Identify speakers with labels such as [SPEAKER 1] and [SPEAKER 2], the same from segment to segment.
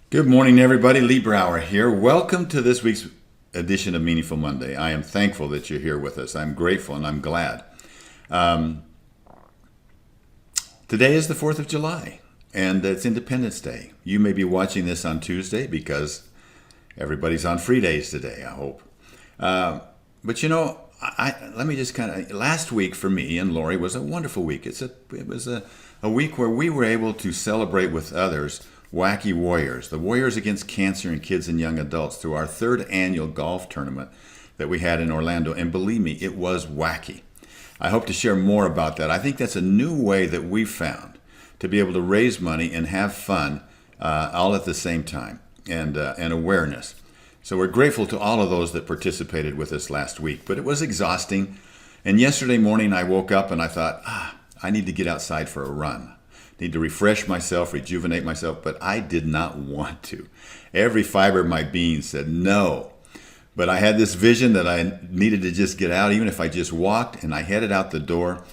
[SPEAKER 1] Good morning, everybody. Lee Brower here. Welcome to this week's edition of Meaningful Monday. I am thankful that you're here with us. I'm grateful and I'm glad. Today is the 4th of July, and it's Independence Day. You may be watching this on Tuesday because everybody's on free days today, I hope. But let me just last week for me and Lori was a wonderful week. It was a week where we were able to celebrate with others Wacky Warriors, the Warriors Against Cancer in Kids and Young Adults, through our third annual golf tournament that we had in Orlando. And believe me, it was wacky. I hope to share more about that. I think that's a new way that we've found to be able to raise money and have fun all at the same time, and awareness. So we're grateful to all of those that participated with us last week. But it was exhausting. And yesterday morning I woke up and I thought, I need to get outside for a run. Need to refresh myself, rejuvenate myself, but I did not want to. Every fiber of my being said no. But I had this vision that I needed to just get out, even if I just walked, and I headed out the door.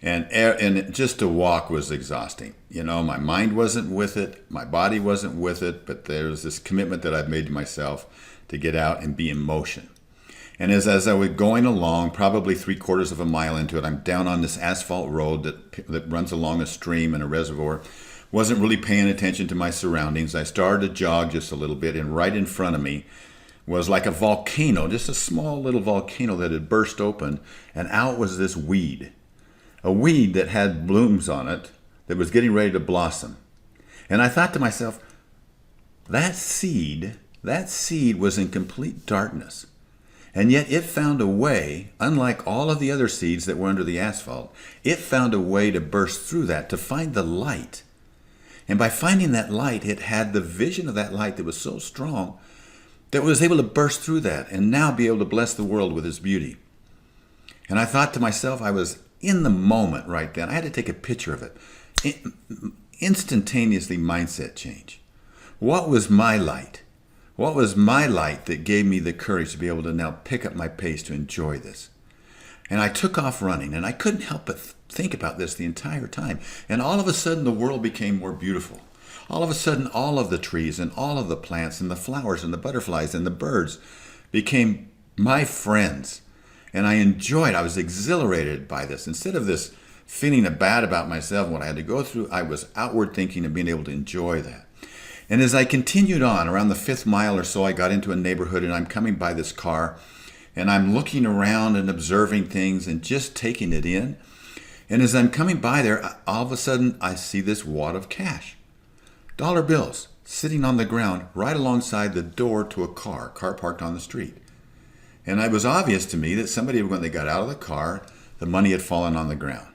[SPEAKER 1] And just to walk was exhausting. My mind wasn't with it, my body wasn't with it, but there was this commitment that I've made to myself to get out and be in motion. And as I was going along, probably 3/4 of a mile into it, I'm down on this asphalt road that runs along a stream and a reservoir. Wasn't really paying attention to my surroundings. I started to jog just a little bit, and right in front of me was like a volcano, just a small little volcano that had burst open, and out was this weed. A weed that had blooms on it that was getting ready to blossom. And I thought to myself, that seed was in complete darkness. And yet it found a way, unlike all of the other seeds that were under the asphalt, it found a way to burst through that, to find the light. And by finding that light, it had the vision of that light that was so strong that it was able to burst through that and now be able to bless the world with its beauty. And I thought to myself, I was in the moment right then. I had to take a picture of it. Instantaneously mindset change. What was my light? What was my light that gave me the courage to be able to now pick up my pace to enjoy this? And I took off running, and I couldn't help but think about this the entire time. And all of a sudden, the world became more beautiful. All of a sudden, all of the trees and all of the plants and the flowers and the butterflies and the birds became my friends. And I was exhilarated by this. Instead of this feeling bad about myself and what I had to go through, I was outward thinking and being able to enjoy that. And as I continued on, around the 5th mile or so, I got into a neighborhood, and I'm coming by this car, and I'm looking around and observing things and just taking it in. And as I'm coming by there, all of a sudden, I see this wad of cash. Dollar bills sitting on the ground right alongside the door to a car parked on the street. And it was obvious to me that somebody, when they got out of the car, the money had fallen on the ground.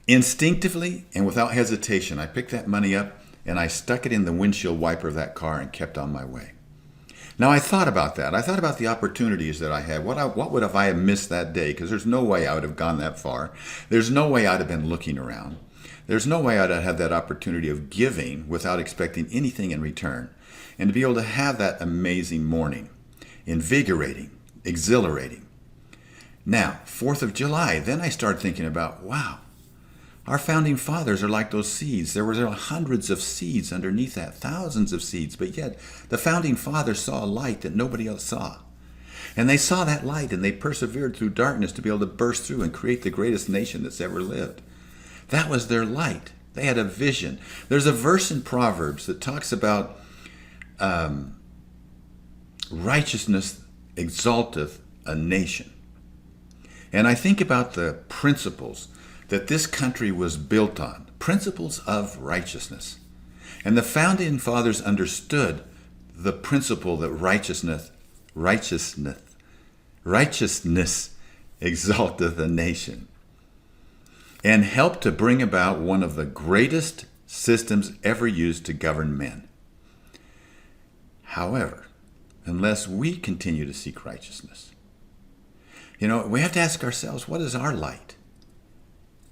[SPEAKER 1] Instinctively and without hesitation, I picked that money up, and I stuck it in the windshield wiper of that car and kept on my way. Now, I thought about that. I thought about the opportunities that I had. What would have I missed that day? Because there's no way I would have gone that far. There's no way I'd have been looking around. There's no way I'd have had that opportunity of giving without expecting anything in return. And to be able to have that amazing morning, invigorating, exhilarating. Now, 4th of July, then I started thinking about, wow, our founding fathers are like those seeds. There were hundreds of seeds underneath that, thousands of seeds, but yet the founding fathers saw a light that nobody else saw. And they saw that light, and they persevered through darkness to be able to burst through and create the greatest nation that's ever lived. That was their light. They had a vision. There's a verse in Proverbs that talks about righteousness exalteth a nation. And I think about the principles that this country was built on, principles of righteousness. And the founding fathers understood the principle that righteousness exalteth a nation, and helped to bring about one of the greatest systems ever used to govern men. However, unless we continue to seek righteousness, we have to ask ourselves, what is our light?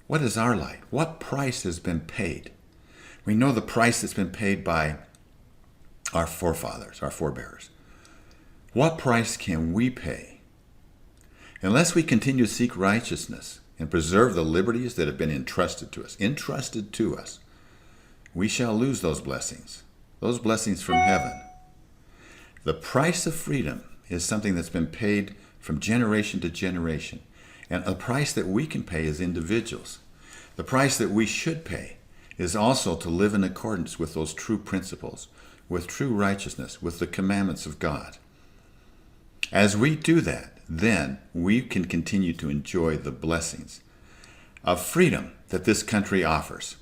[SPEAKER 1] What is our light? What price has been paid? We know the price that's been paid by our forefathers, our forebears. What price can we pay? Unless we continue to seek righteousness and preserve the liberties that have been entrusted to us, we shall lose those blessings. those blessings from heaven. The price of freedom is something that's been paid from generation to generation, and a price that we can pay as individuals. The price that we should pay is also to live in accordance with those true principles, with true righteousness, with the commandments of God. As we do that, then we can continue to enjoy the blessings of freedom that this country offers.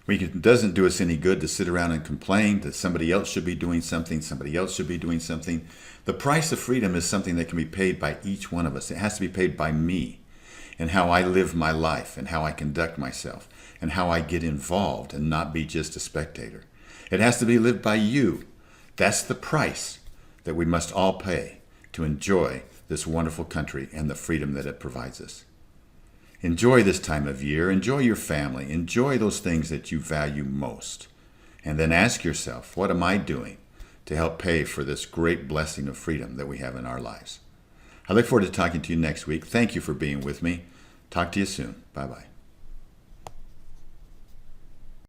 [SPEAKER 1] It doesn't do us any good to sit around and complain that somebody else should be doing something, somebody else should be doing something. The price of freedom is something that can be paid by each one of us. It has to be paid by me and how I live my life and how I conduct myself and how I get involved and not be just a spectator. It has to be lived by you. That's the price that we must all pay to enjoy this wonderful country and the freedom that it provides us. Enjoy this time of year. Enjoy your family. Enjoy those things that you value most. And then ask yourself, what am I doing to help pay for this great blessing of freedom that we have in our lives? I look forward to talking to you next week. Thank you for being with me. Talk to you soon. Bye-bye.